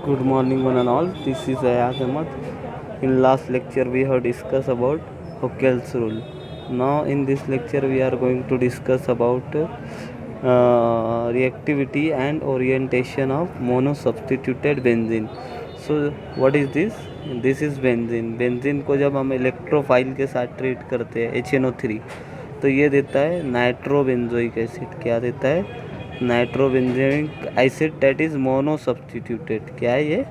Good morning, one and all. This is Ayaz Ahmad. In last lecture, we have discussed about Hockel's rule. Now, in this lecture, we are going to discuss about reactivity and orientation of monosubstituted benzene. So, what is this? This is benzene. Benzene को जब हम electrophile के साथ treat करते हैं HNO3, तो ये देता है नाइट्रोबेंजोइक एसिड. क्या देता है? Nitrobenzoic acid that is mono substituted. क्या है ये?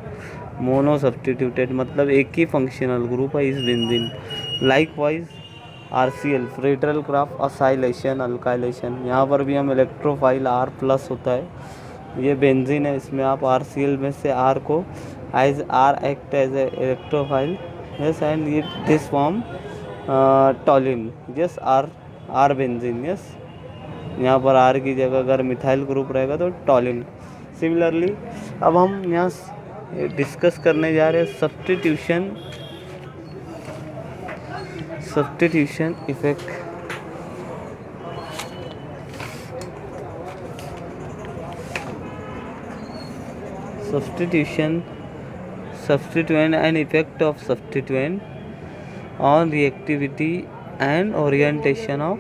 मोनो सब्सटीट्यूटेड, मतलब एक ही फंक्शनल ग्रुप है इस benzene. Likewise RCl Friedel Crafts acylation alkylation, यहाँ पर भी हम इलेक्ट्रोफाइल R+ होता है. ये बेंजीन है, इसमें आप RCl में से R को as R act as a electrophile. Yes, and ये this form toluene. Yes, R benzene. Yes, यहाँ पर आर की जगह अगर मिथाइल ग्रुप रहेगा तो टॉलिन. सिमिलरली अब हम यहाँ डिस्कस करने जा रहे हैं substitution effect. Substituent and effect of substituent on reactivity and orientation of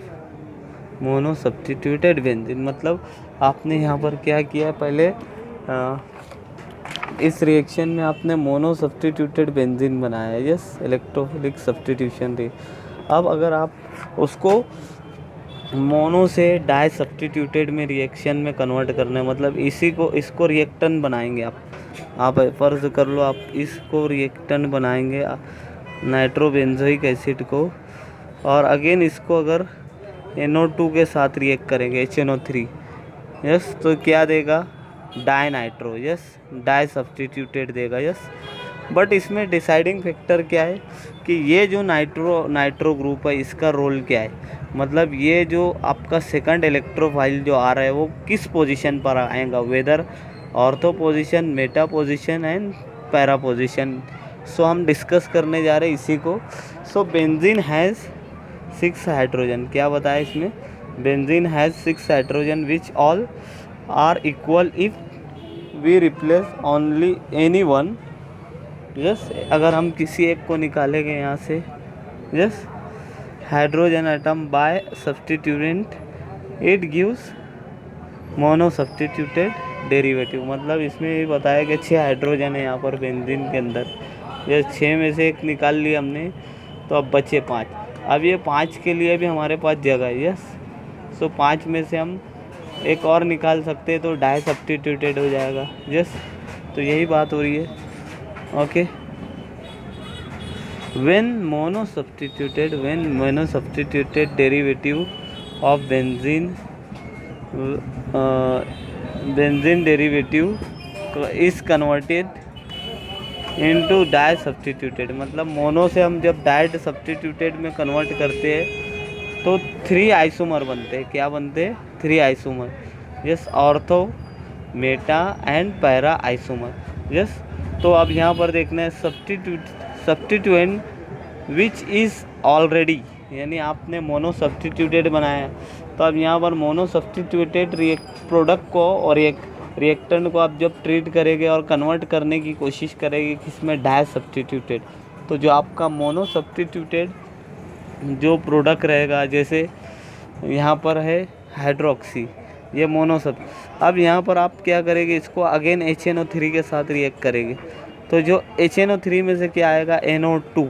mono substituted benzene. मतलब आपने यहाँ पर क्या किया, पहले इस रिएक्शन में आपने मोनो सब्स्टिट्यूटेड बेंजीन बनाया. यस, इलेक्ट्रोफिलिक सब्स्टिट्यूशन रे. अब अगर आप उसको मोनो से डाई सब्स्टिट्यूटेड में रिएक्शन में कन्वर्ट करना है, मतलब इसको रिएक्टेंट बनाएंगे आप फ़र्ज़ कर लो आप इसको रिएक्टेंट बनाएंगे नाइट्रोबेंजोइक एसिड को, और अगेन इसको अगर NO2 के साथ रिएक्ट करेंगे HNO3. यस, तो क्या देगा? Di nitro. Yes, di substituted देगा. यस, बट इसमें डिसाइडिंग फैक्टर क्या है कि ये जो नाइट्रो ग्रुप है इसका रोल क्या है. मतलब ये जो आपका सेकंड इलेक्ट्रोफाइल जो आ रहा है वो किस पोजीशन पर आएगा, whether ortho position, meta position and para position. So हम डिस्कस करने जा रहे हैं इसी को. So benzene has 6 hydrogen. क्या बताया इसमें? Benzene has 6 hydrogen which all are equal if we replace only any one. Yes, अगर हम किसी एक को निकालेंगे यहाँ से, yes, hydrogen atom by substituent, it gives mono substituted derivative. मतलब इसमें ये बताया कि 6 हाइड्रोजन है यहाँ पर बेंजीन के अंदर. ये 6 में से एक निकाल लिया हमने, तो अब बचे 5. अब ये 5 के लिए भी हमारे पास जगह है. यस, सो 5 में से हम एक और निकाल सकते हैं तो डाई सब्स्टिट्यूटेड हो जाएगा. यस, तो यही बात हो रही है. Okay, when mono substituted derivative of benzene derivative is converted into di substituted. मतलब मोनो से हम जब डाई सब्स्टिट्यूटेड में कन्वर्ट करते हैं तो 3 आइसोमर बनते हैं. क्या बनते हैं? 3 isomer. Yes, ortho, Meta and para isomer. Yes, तो अब यहाँ पर देखना है सब्स्टिट्यूएंट विच इज़ ऑलरेडी, यानी आपने मोनो सब्स्टिट्यूटेड बनाया, तो अब यहाँ पर मोनो सब्स्टिट्यूटेड प्रोडक्ट को और रिएक्टेंट को आप जब ट्रीट करेंगे और कन्वर्ट करने की कोशिश करेंगे किसमें? Di substituted. तो जो आपका मोनो सब्स्टिट्यूटेड जो प्रोडक्ट रहेगा, जैसे यहाँ पर है हाइड्रोक्सी, ये मोनो सब. अब यहाँ पर आप क्या करेंगे? इसको अगेन HNO3 के साथ रिएक्ट करेंगे, तो जो HNO3 में से क्या आएगा? NO2.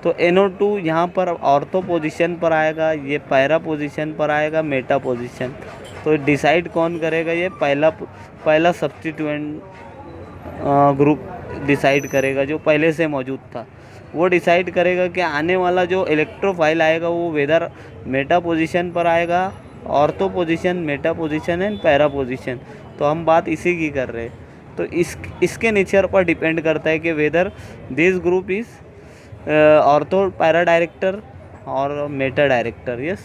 तो NO2 यहाँ पर ऑर्थो पोजीशन पर आएगा, ये पैरा पोजीशन पर आएगा, मेटा पोजीशन. तो डिसाइड कौन करेगा? ये पहला सब्स्टिट्यूएंट ग्रुप डिसाइड करेगा जो पहले से मौजूद था. वो डिसाइड करेगा कि आने वाला जो इलेक्ट्रोफाइल आएगा वो वेदर मेटा पोजीशन पर आएगा, ortho position, meta position and para position. तो हम बात इसी की कर रहे हैं. तो इसके नेचर पर डिपेंड करता है कि whether this group is ortho para director और मेटा डायरेक्टर. यस,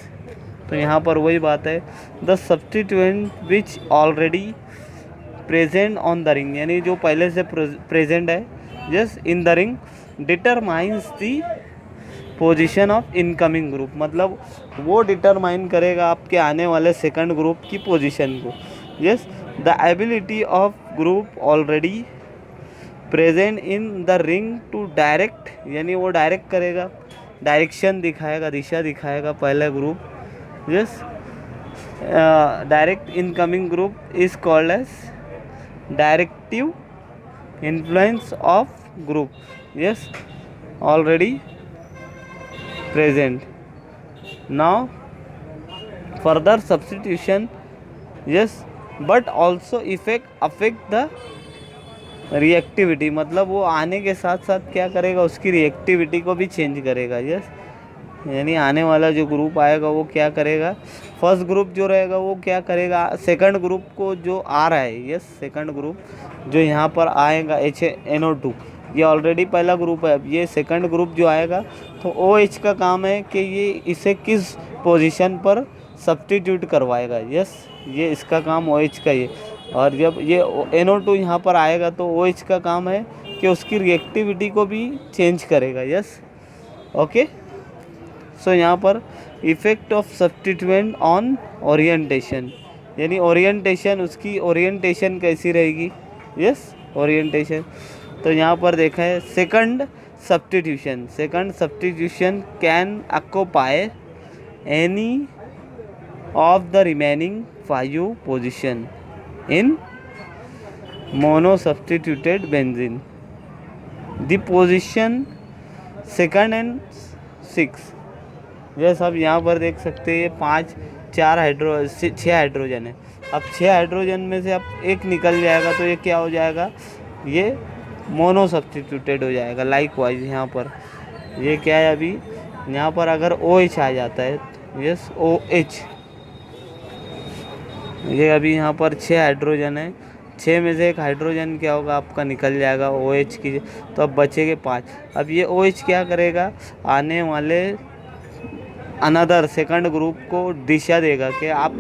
तो यहाँ पर वही बात है. The substituent which already present on the ring, यानी जो पहले से प्रेजेंट है, yes, in the ring, determines the position of incoming group. मतलब वो डिटरमाइन करेगा आपके आने वाले सेकंड ग्रुप की पोजीशन को. Yes, the ability of group already present in the ring to direct, यानी वो डायरेक्ट करेगा, डायरेक्शन दिखाएगा, दिशा दिखाएगा पहला group. Yes, direct incoming group is called as directive influence of group. Yes, already present. Now further substitution, yes, but also affect the reactivity, मतलब वो आने के साथ साथ क्या करेगा, उसकी रिएक्टिविटी को भी चेंज करेगा। यस, यानी आने वाला जो ग्रुप आएगा वो क्या करेगा, फर्स्ट ग्रुप जो रहेगा वो क्या करेगा, सेकंड ग्रुप को जो आ रहा है, यस, सेकंड ग्रुप जो यहाँ पर आएगा HNO2, ये ऑलरेडी पहला ग्रुप है। अब ये सेकंड ग्रुप जो आएगा तो OH का काम है कि ये इसे किस पोजीशन पर सब्स्टिट्यूट करवाएगा। यस, ये इसका काम OH का ये, और जब ये NO2 यहाँ पर आएगा तो OH का काम है कि उसकी रिएक्टिविटी को भी चेंज करेगा। Yes, okay. सो यहाँ पर effect of substituent on orientation, यानी ओरिएंटेशन, उसकी ओरिएंटेशन कैसी रहेगी। Yes, orientation. तो यहाँ पर देखा है second substitution can occupy any of the remaining 5 position in mono substituted benzene. The position second and 6। Yes, अब यहाँ पर देख सकते हैं 6 हाइड्रोजन है। अब 6 हाइड्रोजन में से अब एक निकल जाएगा तो ये क्या हो जाएगा, ये मोनो सब्स्टिट्यूटेड हो जाएगा। लाइकवाइज यहाँ पर ये क्या है, अभी यहाँ पर अगर OH आ जाता है, यस, OH, ये अभी यहाँ पर 6 हाइड्रोजन है, 6 में से एक हाइड्रोजन क्या होगा आपका, निकल जाएगा OH की, तो अब बचेंगे 5। अब ये OH क्या करेगा, आने वाले अनदर सेकंड ग्रुप को दिशा देगा कि आप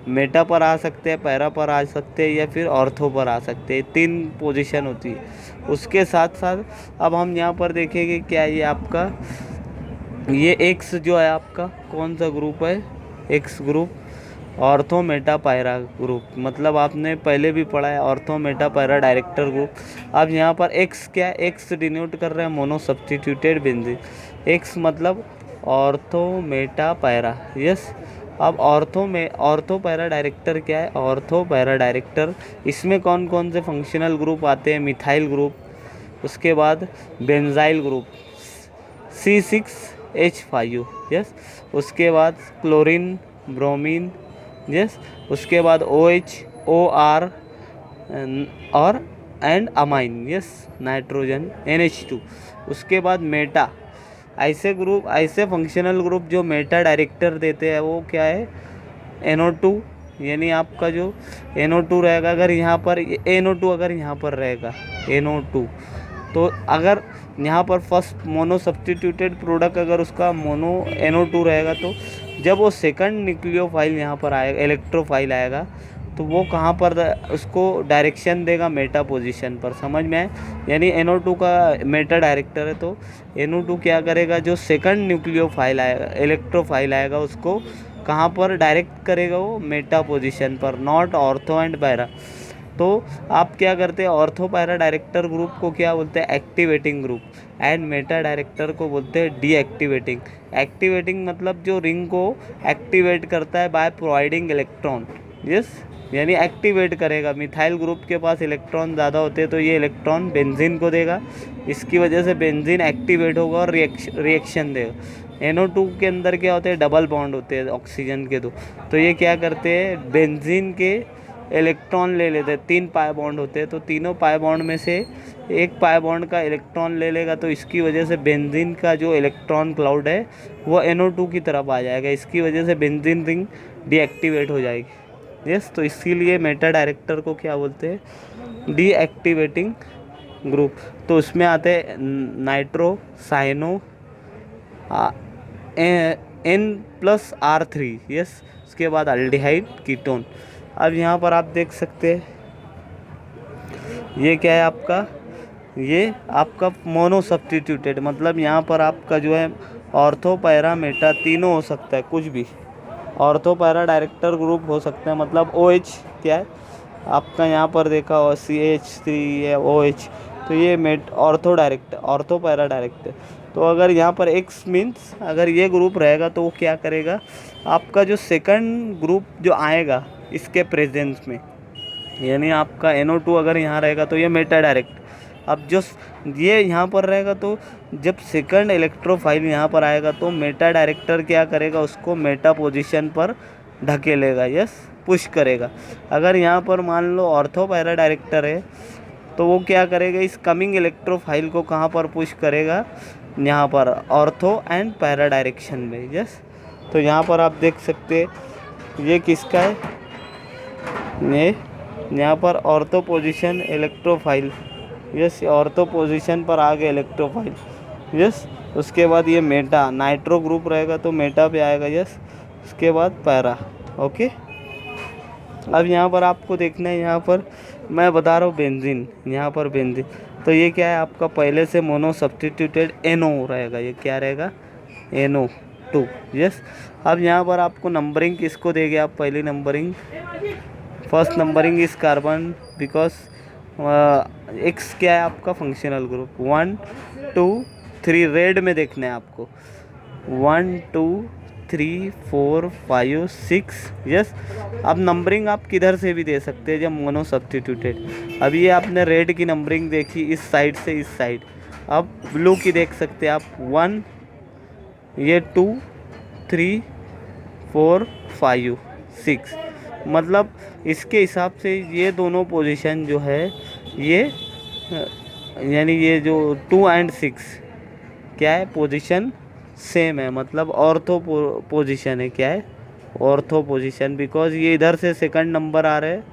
मेटा पर आ सकते हैं, पैरा पर आ सकते हैं, या फिर ऑर्थो पर आ सकते हैं। 3 पोजीशन होती है। उसके साथ साथ अब हम यहाँ पर देखेंगे क्या ये आपका, ये X जो है आपका कौन सा ग्रुप है, X group, ortho Meta para group, मतलब आपने पहले भी पढ़ा है ortho Meta para director group. अब यहाँ पर X क्या है, X डिनोट कर रहा है मोनो सब्स्टिट्यूटेड बेंजीन। X मतलब ऑर्थो मेटा पैरा। यस, अब ऑर्थो पैरा डायरेक्टर क्या है, ऑर्थो पैरा डायरेक्टर, इसमें कौन कौन से फंक्शनल ग्रुप आते हैं, मिथाइल ग्रुप, उसके बाद बेंजाइल ग्रुप C6H5, यस, उसके बाद क्लोरीन, ब्रोमीन, यस, उसके बाद OH, OR और and amine, yes, nitrogen NH2। उसके बाद मेटा, ऐसे ग्रुप, ऐसे फंक्शनल ग्रुप जो मेटा डायरेक्टर देते हैं वो क्या है, NO2, यानी आपका जो NO2 रहेगा, अगर यहाँ पर NO2 अगर यहाँ पर रहेगा NO2, तो अगर यहाँ पर फर्स्ट मोनो सब्स्टिट्यूटेड प्रोडक्ट अगर उसका मोनो NO2 रहेगा, तो जब वो सेकंड न्यूक्लियोफाइल यहाँ पर आएगा, इलेक्ट्रोफाइल आएगा, तो वो कहाँ पर उसको डायरेक्शन देगा, मेटा पोजीशन पर। समझ में आए, यानी NO2 का मेटा डायरेक्टर है, तो NO2 क्या करेगा, जो सेकंड न्यूक्लियोफाइल आएगा, इलेक्ट्रोफाइल आएगा, उसको कहाँ पर डायरेक्ट करेगा, वो मेटा पोजीशन पर, नॉट ऑर्थो एंड पैरा। तो आप क्या करते हैं, ऑर्थो पैरा डायरेक्टर ग्रुप को क्या बोलते हैं, activating group, and Meta director को बोलते हैं डीएक्टिवेटिंग। एक्टिवेटिंग मतलब जो रिंग को एक्टिवेट करता है बाय प्रोवाइडिंग इलेक्ट्रॉन। यस, यानी एक्टिवेट करेगा। मिथाइल ग्रुप के पास इलेक्ट्रॉन ज़्यादा होते हैं तो ये इलेक्ट्रॉन बेंजीन को देगा, इसकी वजह से बेंजीन एक्टिवेट होगा और रिएक्शन देगा। NO2 के अंदर क्या होते हैं, डबल बॉन्ड होते हैं ऑक्सीजन के दो, तो ये क्या करते हैं, बेंजीन के इलेक्ट्रॉन ले लेते हैं। 3 पाई बॉन्ड होते हैं, तो तीनों पाई बॉन्ड में से एक पाई बॉन्ड का इलेक्ट्रॉन ले लेगा, तो इसकी वजह से बेंजीन का जो इलेक्ट्रॉन क्लाउड है वो NO2 की तरफ आ जाएगा, इसकी वजह से बेंजीन रिंग डीएक्टिवेट हो जाएगी। यस, तो इसीलिए मेटा डायरेक्टर को क्या बोलते हैं, डीएक्टिवेटिंग ग्रुप। तो उसमें आते हैं नाइट्रो, साइनो, N+R3, यस, उसके बाद अल्डिहाइड, कीटोन। अब यहाँ पर आप देख सकते हैं ये क्या है आपका, ये आपका मोनो सब्स्टिट्यूटेड, मतलब यहाँ पर आपका जो है ऑर्थो पैरा मेटा तीनों हो सकता है, कुछ भी ऑर्थो पैरा डायरेक्टर ग्रुप हो सकते हैं। मतलब OH क्या है आपका, यहाँ पर देखा हो CH3 है, OH तो ये meta ortho direct, ortho para direct. तो अगर यहाँ पर एक्स मीन्स अगर ये ग्रुप रहेगा तो वो क्या करेगा, आपका जो सेकंड ग्रुप जो आएगा इसके प्रेजेंस में, यानी आपका NO2 अगर यहाँ रहेगा तो ये मेटा डायरेक्ट। अब जो ये यहाँ पर रहेगा तो जब सेकंड इलेक्ट्रोफाइल यहाँ पर आएगा तो मेटा डायरेक्टर क्या करेगा, उसको मेटा पोजीशन पर ढकेलेगा, यस पुश करेगा। अगर यहाँ पर मान लो ऑर्थो पैरा डायरेक्टर है तो वो क्या करेगा, इस कमिंग इलेक्ट्रोफाइल को कहाँ पर पुश करेगा, यहाँ पर ऑर्थो एंड पैरा डायरेक्शन में, यस। तो यहाँ पर आप देख सकते हैं ये किसका है, ये यहाँ पर ortho position electrophile, yes ortho position पर आ गए इलेक्ट्रोफाइल, यस। उसके बाद ये मेटा नाइट्रो ग्रुप रहेगा तो मेटा पे आएगा, यस। उसके बाद पैरा, ओके। अब यहाँ पर आपको देखना है, यहाँ पर मैं बता रहा हूँ बेंजीन, यहाँ पर बेंजीन तो ये क्या है आपका पहले से मोनो सब्स्टिट्यूटेड NO रहेगा, ये क्या रहेगा NO2, यस। अब यहाँ पर आपको नंबरिंग किसको देंगे आप, पहली नंबरिंग फर्स्ट नंबरिंग इस कार्बन बिकॉज एक्स क्या है आपका फंक्शनल ग्रुप 1 2 3 रेड में देखना है आपको 1 2 3 4 5 6, यस। अब नंबरिंग आप किधर से भी दे सकते हैं जब मोनो सब्स्टिट्यूटेड। अब ये आपने रेड की नंबरिंग देखी इस साइड से इस साइड, अब ब्लू की देख सकते हैं आप 1, ये 2 3 4 5 6, मतलब इसके हिसाब से ये दोनों पोजीशन जो है ये यानी ये जो 2 और 6 क्या है पोजीशन सेम है, मतलब ऑर्थो पोजीशन है, क्या है ऑर्थो पोजीशन, बिकॉज ये इधर से सेकंड नंबर आ रहे हैं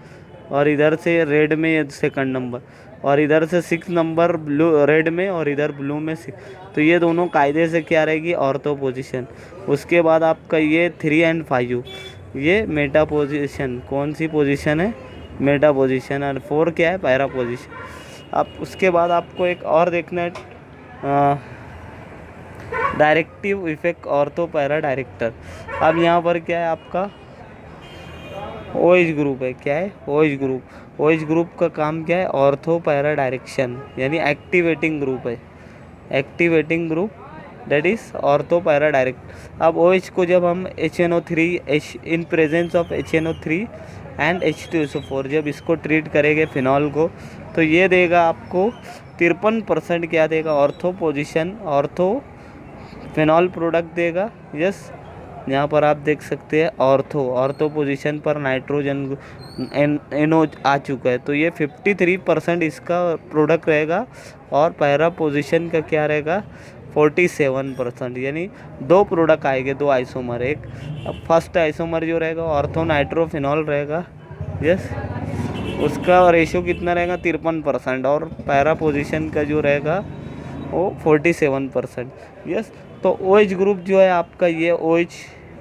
और इधर से रेड में ये सेकंड नंबर और इधर से 6 नंबर ब्लू रेड में और इधर ब्लू में 6, तो ये दोनों कायदे से क्या रहेगी ऑर्थो पोजीशन। उसके बाद आपका ये 3 और 5 ये मेटा पोजीशन, कौन सी पोजीशन है मेटा पोजीशन, और 4 क्या है पैरा पोजीशन। अब उसके बाद आपको एक और देखना है directive effect ortho para director. अब यहाँ पर क्या है आपका OH ग्रुप है, क्या है OH ग्रुप का काम क्या है ऑर्थो पैरा डायरेक्शन, यानी एक्टिवेटिंग ग्रुप है, activating group that is ortho para direct. अब OH को जब हम HNO3 in presence of HNO3 and H2SO4 जब इसको ट्रीट करेंगे फिनॉल को तो ये देगा आपको 53% क्या देगा ortho position, ortho phenol product देगा, यस। यहाँ पर आप देख सकते हैं ऑर्थो पोजीशन पर नाइट्रोजन NO आ चुका है तो ये 53% इसका प्रोडक्ट रहेगा और पैरा पोजीशन का क्या रहेगा 47%, यानी 2 प्रोडक्ट आएंगे 2 आइसोमर। एक फर्स्ट आइसोमर जो रहेगा ऑर्थो नाइट्रोफिनॉल रहेगा, यस, उसका रेशियो कितना रहेगा 53% और पैरा पोजीशन का जो रहेगा वो 47%, यस। तो OH ग्रुप जो है आपका ये OH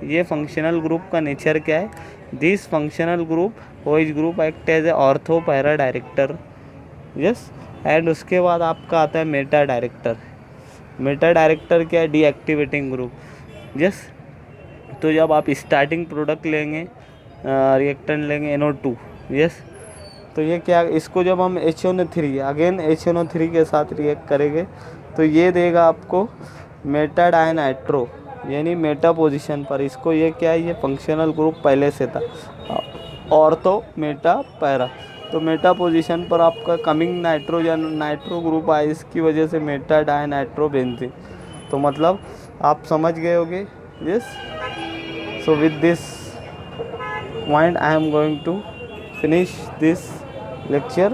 ये फंक्शनल ग्रुप का नेचर क्या है, this functional group OH group act as a ortho para director, yes. And उसके बाद आपका आता है मेटा डायरेक्टर। मेटा डायरेक्टर क्या है डीएक्टिवेटिंग ग्रुप, यस। तो जब आप स्टार्टिंग प्रोडक्ट लेंगे रिएक्टेंट लेंगे NO2, यस, तो ये क्या इसको जब हम HNO3 अगेन HNO3 के साथ रिएक्ट करेंगे तो ये देगा आपको मेटा डायनाइट्रो, यानी मेटा पोजीशन पर इसको ये क्या है ये फंक्शनल ग्रुप पहले से था ऑर्थो मेटा पैरा, तो मेटा पोजीशन पर आपका कमिंग नाइट्रो ग्रुप आए इसकी वजह से मेटा डायनाइट्रो बेंजीन। तो मतलब आप समझ गए होगे, yes. So with this point I am going to finish this lecture।